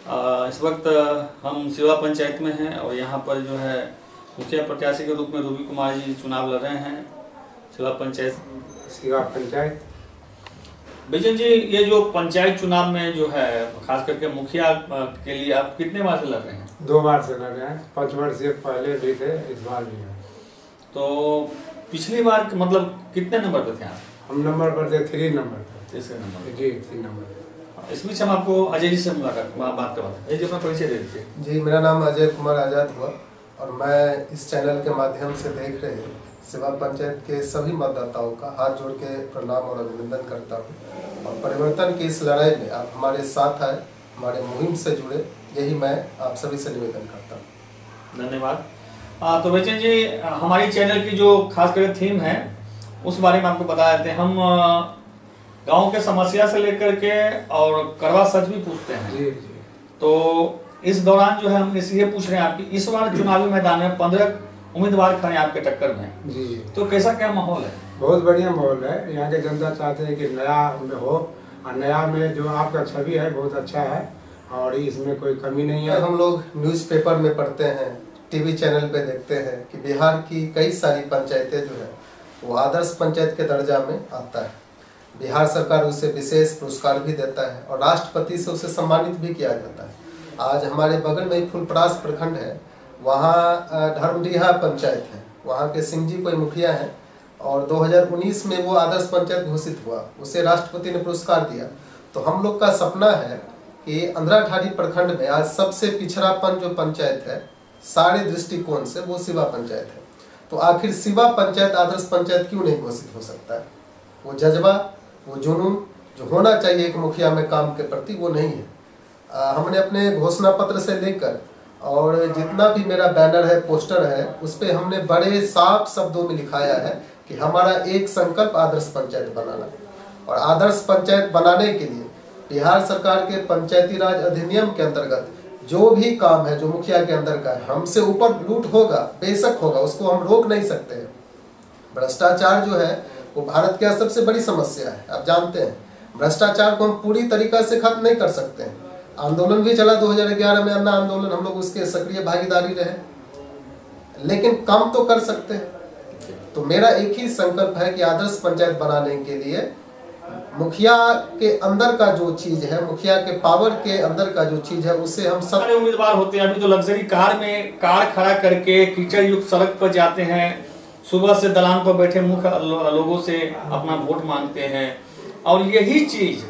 इस वक्त हम सिवा पंचायत में हैं और यहाँ पर जो है मुखिया प्रत्याशी के रूप में रूबी कुमार जी चुनाव लड़ रहे हैं सिवा पंचायत। बिजन जी, ये जो पंचायत चुनाव में जो है खास करके मुखिया के लिए आप कितने बार से लड़ रहे हैं? 2 बार से लड़ रहे हैं। 5 वर्ष से पहले भी थे, इस बार भी है। तो पिछली बार मतलब कितने नंबर पे थे आप? हम नंबर पर थे 3 नंबर पर। तीसरे नंबर जी, 3 नंबर। इस बीच हम आपको अजय जी से बात करवाते हैं। अजय जी, अपना परिचय दे दीजिए। जी, मेरा नाम अजय कुमार आज़ाद हुआ और मैं इस चैनल के माध्यम से देख रहे सिवा पंचायत के सभी मतदाताओं का हाथ जोड़ के प्रणाम और अभिनंदन करता हूँ और परिवर्तन की इस लड़ाई में आप हमारे साथ आए, हमारे मुहिम से जुड़े, यही मैं आप सभी से निवेदन करता हूँ। धन्यवाद। तो बच्चन जी, हमारी चैनल की जो खास कर थीम है उस बारे में आपको बता देते हैं। हम गांव के समस्या से लेकर के और कड़वा सच भी पूछते हैं। जी। तो इस दौरान जो है हम इसलिए पूछ रहे हैं आपकी, इस बार चुनावी मैदान में 15 उम्मीदवार खड़े हैं आपके टक्कर में। जी। तो कैसा क्या माहौल है? बहुत बढ़िया माहौल है। यहाँ के जनता चाहते हैं कि नया में हो और नया में जो आपका छवि है बहुत अच्छा है और इसमें कोई कमी नहीं है। हम लोग न्यूज़पेपर में पढ़ते हैं, टीवी चैनल पे देखते हैं कि बिहार की कई सारी पंचायतें जो है वो आदर्श पंचायत के दर्जा में आता है। बिहार सरकार उसे विशेष पुरस्कार भी देता है और राष्ट्रपति से उसे सम्मानित भी किया जाता है। आज हमारे बगल में एक फुलपरास प्रखंड है, वहाँ धर्मडीहा पंचायत है, वहाँ के सिंह जी कोई मुखिया हैं और 2019 में वो आदर्श पंचायत घोषित हुआ, उसे राष्ट्रपति ने पुरस्कार दिया। तो हम लोग का सपना है कि अंधराठाड़ी प्रखंड में आज सबसे पिछड़ापन जो पंचायत है सारे दृष्टिकोण से वो सिवा पंचायत है। तो आखिर सिवा पंचायत आदर्श पंचायत क्यों नहीं घोषित हो सकता है? वो जज्बा, वो जुनून जो होना चाहिए एक मुखिया में काम के प्रति, वो नहीं है। हमने अपने घोषणा पत्र से लेकर और जितना भी मेरा बैनर है, पोस्टर है, उस पे हमने बड़े साफ शब्दों में लिखाया है कि हमारा एक संकल्प आदर्श पंचायत बनाना। और आदर्श पंचायत बनाने के लिए बिहार सरकार के पंचायती राज अधिनियम के अंतर्गत जो भी काम है जो मुखिया के अंदर का है, हमसे ऊपर लूट होगा, बेशक होगा, उसको हम रोक नहीं सकते हैं। भ्रष्टाचार जो है वो भारत की सबसे बड़ी समस्या है, आप जानते हैं। भ्रष्टाचार को हम पूरी तरीका से खत्म नहीं कर सकते हैं। आंदोलन भी चला 2011 में, अन्ना आंदोलन, हम लोग उसके सक्रिय भागीदारी रहे, लेकिन कम तो कर सकते हैं। तो मेरा एक ही संकल्प है कि आदर्श पंचायत बनाने के लिए मुखिया के अंदर का जो चीज है, मुखिया के पावर के अंदर का जो चीज है, उससे हम सब उम्मीदवार होते हैं। अभी तो लग्जरी कार में कार खड़ा करके कीचड़ युक्त सड़क पर जाते हैं, सुबह से दलान पर बैठे मुख्य लोगों से अपना वोट मांगते हैं और यही चीज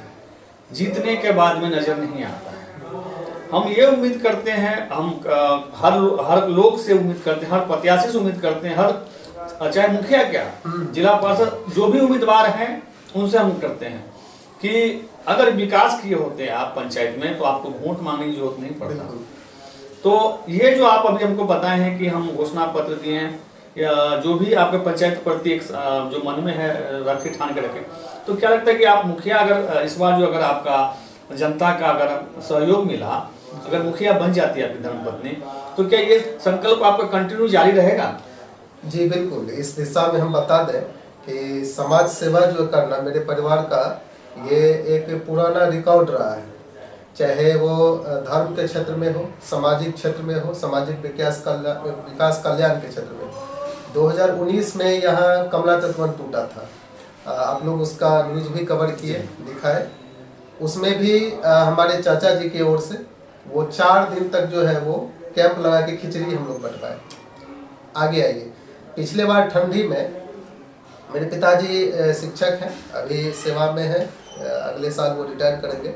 जीतने के बाद में नजर नहीं आता है। हम ये उम्मीद करते हैं, हम हर लोग से उम्मीद करते हैं, हर प्रत्याशी से उम्मीद करते हैं, हर चाहे मुखिया क्या जिला पार्षद जो भी उम्मीदवार हैं उनसे हम करते हैं कि अगर विकास किए होते हैं आप पंचायत में तो आपको वोट मांगने की जरूरत नहीं पड़ता। तो ये जो आप अभी हमको बताए हैं कि हम घोषणा पत्र दिए हैं या जो भी आपके पंचायत प्रति एक जो मन में है रखे, ठान के रखे, तो क्या लगता है कि आप मुखिया अगर इस बार जो अगर आपका जनता का अगर सहयोग मिला, अगर मुखिया बन जाती है आपकी धर्मपत्नी, तो क्या ये संकल्प आपका कंटिन्यू जारी रहेगा? जी बिल्कुल। इस दिशा में हम बता दें कि समाज सेवा जो करना मेरे परिवार का ये एक पुराना रिकॉर्ड रहा है, चाहे वो धर्म के क्षेत्र में हो, सामाजिक क्षेत्र में हो, सामाजिक विकास कल्याण के क्षेत्र में। 2019 में यहाँ कमला तटबंध टूटा था, आप लोग उसका न्यूज भी कवर किए, दिखाए। उसमें भी हमारे चाचा जी की ओर से वो 4 दिन तक जो है वो कैंप लगा के खिचड़ी हम लोग बंटवाए। आगे आइए, पिछले बार ठंडी में मेरे पिताजी शिक्षक हैं, अभी सेवा में हैं, अगले साल वो रिटायर करेंगे।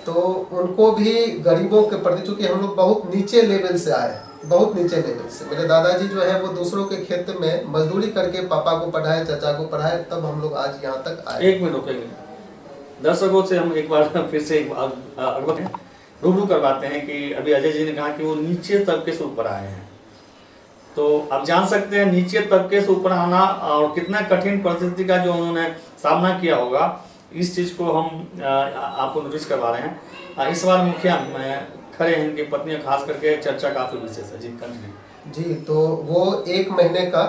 तो उनको भी गरीबों के प्रति, चूँकि हम लोग बहुत नीचे लेवल से आए हैं, बहुत नीचे लेवल से। मेरे दादाजी जो है वो दूसरों के खेत में मजदूरी करके पापा को पढ़ाए, चाचा को पढ़ाए, तब हम लोग आज यहाँ तक आए। एक मिनट रुकेंगे, दर्शकों से हम एक बार फिर से रूबरू करवाते हैं कि अभी अजय जी ने कहा कि वो नीचे तबके से ऊपर आए हैं। तो आप जान सकते हैं नीचे तबके से ऊपर आना और कितना कठिन परिस्थिति का जो उन्होंने सामना किया होगा, इस चीज को हम आपको नोटिस करवा रहे हैं। इस बार मुखिया में खड़े हैं, इनकी पत्नी, खास करके चर्चा काफी विशेष है। जी कंटिन्यू। जी, तो वो 1 महीने का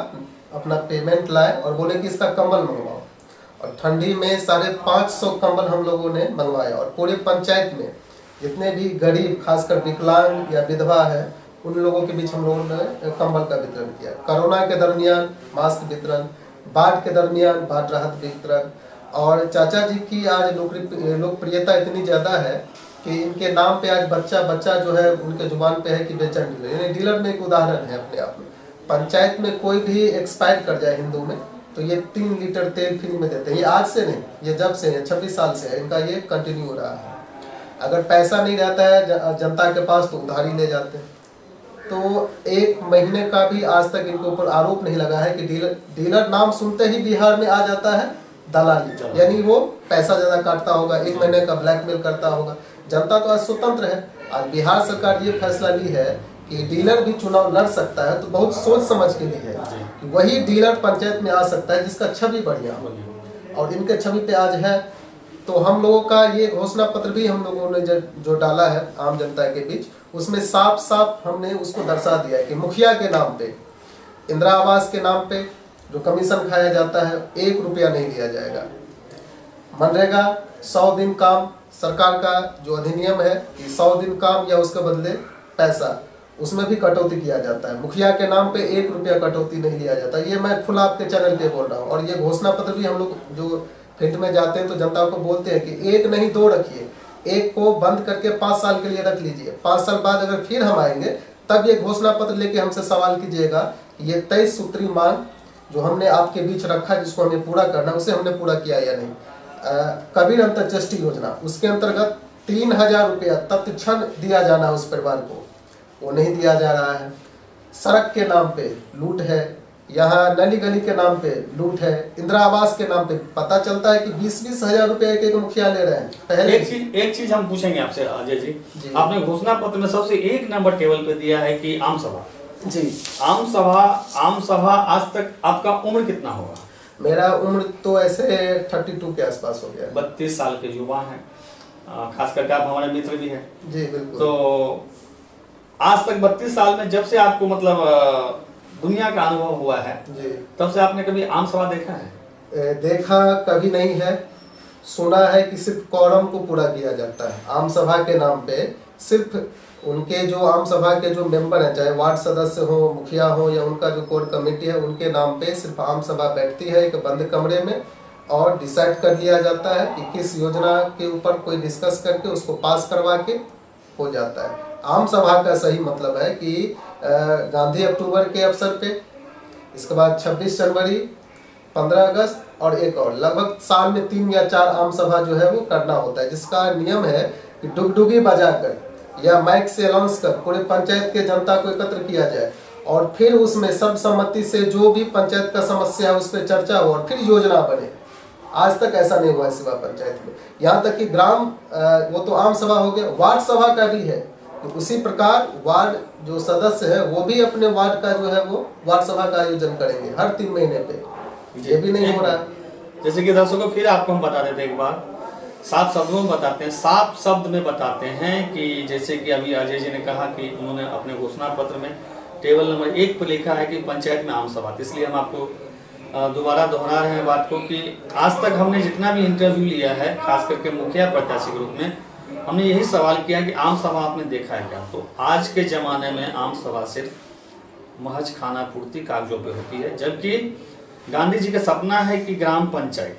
अपना पेमेंट लाए और बोले कि इसका कंबल मंगवाओ, और ठंडी में 550 कंबल हम लोगों ने मंगवाए और पूरे पंचायत में जितने भी गरीब खासकर विकलांग या विधवा है उन लोगों के बीच हम लोगों ने कंबल का वितरण किया। कोरोना के दरमियान मास्क वितरण, बाढ़ के दरमियान बाढ़ राहत वितरण, और चाचा जी की आज लोकप्रियता इतनी ज़्यादा है कि इनके नाम पे आज बच्चा बच्चा जो है उनके जुबान पे है कि बेचैन डीलर, यानी डीलर में एक उदाहरण है अपने आप में। पंचायत में कोई भी एक्सपायर कर जाए हिंदू में तो ये 3 लीटर तेल फ्री में देते हैं। ये आज से नहीं, ये जब से है 26 साल से है इनका ये कंटिन्यू हो रहा है। अगर पैसा नहीं रहता है जनता के पास तो उधारी ले जाते हैं। तो 1 महीने का भी आज तक इनके ऊपर आरोप नहीं लगा है कि डीलर नाम सुनते ही बिहार में आ जाता है दलाली, यानी वो पैसा ज्यादा काटता होगा, 1 महीने का ब्लैकमेल करता होगा। जनता तो आज स्वतंत्र है। आज बिहार सरकार ये फैसला ली है कि डीलर भी चुनाव लड़ सकता है, तो बहुत सोच समझ के लिए है कि वही डीलर पंचायत में आ सकता है जिसका छवि बढ़िया हो, और इनके छवि पे आज है। तो हम लोगों का ये घोषणा पत्र भी हम लोगों ने जो डाला है आम जनता के बीच, उसमें साफ साफ हमने उसको दर्शा दिया है कि मुखिया के नाम पे, इंदिरा आवास के नाम पे जो कमीशन खाया जाता है 1 रुपया नहीं दिया जाएगा। मनरेगा 100 दिन काम, सरकार का जो अधिनियम है कि 100 दिन काम या उसके बदले पैसा, उसमें भी कटौती किया जाता है। मुखिया के नाम पे 1 रुपया कटौती नहीं लिया जाता। ये मैं खुला आपके चैनल पे बोल रहा हूँ। और ये घोषणा पत्र भी हम लोग जो फील्ड में जाते हैं तो जनता को बोलते हैं कि 1 नहीं 2 रखिए, 1 को बंद करके 5 साल के लिए रख लीजिए। 5 साल बाद अगर फिर हम आएंगे तब ये घोषणा पत्र लेके हमसे सवाल कीजिएगा कि ये 23 सूत्री मांग जो हमने आपके बीच रखा जिसको हमें पूरा करना, उसे हमने पूरा किया या नहीं। कबीर अंतर्दृष्टि योजना, उसके अंतर्गत 3000 रुपया तत्क्षण दिया जाना उस परिवार को, वो नहीं दिया जा रहा है। सड़क के नाम पे लूट है, यहाँ नली गली के नाम पे लूट है, इंदिरा आवास के नाम पे पता चलता है कि 20-20 हजार रुपए एक मुखिया ले रहे हैं। पहले एक चीज हम पूछेंगे आपसे अजय जी, आपने घोषणा पत्र में सबसे 1 नंबर टेबल पे दिया है कि आम सभा। जी, आम सभा आज तक आपका उम्र कितना होगा? मेरा उम्र तो ऐसे 32 के आसपास हो गया। 32 साल के युवा हैं, खास करके आप हमारे मित्र भी हैं। जी बिल्कुल। तो आज तक 32 साल में जब से आपको मतलब दुनिया का अनुभव हुआ है जी, तब से आपने कभी आम सभा देखा है? देखा कभी नहीं है, सुना है कि सिर्फ कोरम को पूरा किया जाता है आम सभा के नाम पे। सिर्फ उनके जो आम सभा के जो मेंबर हैं, चाहे वार्ड सदस्य हो, मुखिया हो या उनका जो कोर कमेटी है, उनके नाम पे सिर्फ आम सभा बैठती है एक बंद कमरे में और डिसाइड कर लिया जाता है कि किस योजना के ऊपर कोई डिस्कस करके उसको पास करवा के हो जाता है। आम सभा का सही मतलब है कि गांधी अक्टूबर के अवसर पे, इसके बाद 26 जनवरी, 15 अगस्त और एक और लगभग साल में 3 या 4 आम सभा जो है वो करना होता है, जिसका नियम है कि डुगडुगी बजाकर या माइक से अनाउंस कर पूरे पंचायत के जनता को एकत्र किया जाए और फिर उसमें सर्वसम्मति से जो भी पंचायत का समस्या है उस पर चर्चा हो और फिर योजना बने। आज तक ऐसा नहीं हुआ है सिवा पंचायत में। यहाँ तक कि ग्राम वो तो आम सभा हो गया, वार्ड सभा का भी है। तो उसी प्रकार वार्ड जो सदस्य है वो भी अपने वार्ड का जो है वो वार्ड सभा का आयोजन करेंगे हर 3 महीने पे। ये भी नहीं हो रहा है। जैसे कि दर्शकों फिर आपको हम बता देते हैं, एक बार 7 शब्दों में बताते हैं, 7 शब्द में बताते हैं कि जैसे कि अभी अजय जी ने कहा कि उन्होंने अपने घोषणा पत्र में टेबल नंबर 1 पर लिखा है कि पंचायत में आम सभा। इसलिए हम आपको दोबारा दोहरा रहे हैं बात को कि आज तक हमने जितना भी इंटरव्यू लिया है, खास करके मुखिया प्रत्याशी के रूप में, हमने यही सवाल किया कि आम सभा आपने देखा है क्या? तो आज के ज़माने में आम सभा सिर्फ महज खाना पूर्ति कागजों पे होती है, जबकि गांधी जी का सपना है कि ग्राम पंचायत,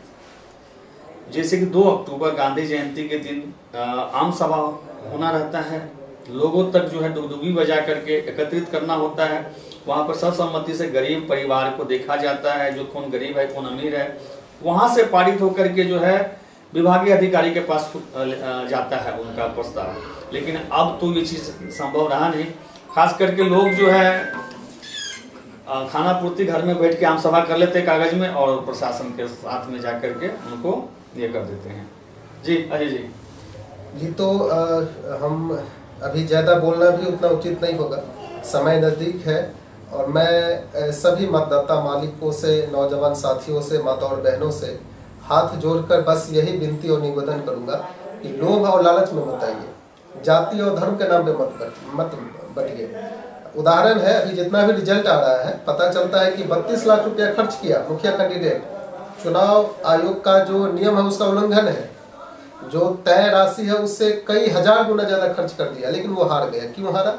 जैसे कि 2 अक्टूबर गांधी जयंती के दिन आम सभा होना रहता है, लोगों तक जो है डुगडुगी बजा करके एकत्रित करना होता है। वहाँ पर सर्वसम्मति से गरीब परिवार को देखा जाता है, जो कौन गरीब है कौन अमीर है, वहाँ से पारित होकर के जो है विभागीय अधिकारी के पास जाता है उनका प्रस्ताव। लेकिन अब तो ये चीज़ संभव रहा नहीं। खास करके लोग जो है खाना पूर्ति घर में बैठ के आम सभा कर लेते हैं कागज में और प्रशासन के साथ में जा करके उनको ये कर देते हैं। जी अजय जी। तो हम अभी ज़्यादा बोलना भी उतना उचित नहीं होगा, समय नज़दीक है और मैं सभी मतदाता मालिकों से, नौजवान साथियों से, माता और बहनों से हाथ जोड़कर बस यही विनती और निवेदन करूंगा कि लोभ और लालच में मत आइए, जाति और धर्म के नाम पे मत बटिए। उदाहरण है, अभी जितना भी रिजल्ट आ रहा है पता चलता है कि 32 लाख रुपया खर्च किया मुखिया कैंडिडेट। चुनाव आयोग का जो नियम है उसका उल्लंघन है। जो तय राशि है उससे कई हजार गुना ज्यादा खर्च कर दिया, लेकिन वो हार गया। क्यों हारा?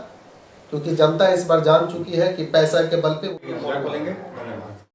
क्योंकि जनता इस बार जान चुकी है कि पैसा के बल पे बोलेंगे। धन्यवाद।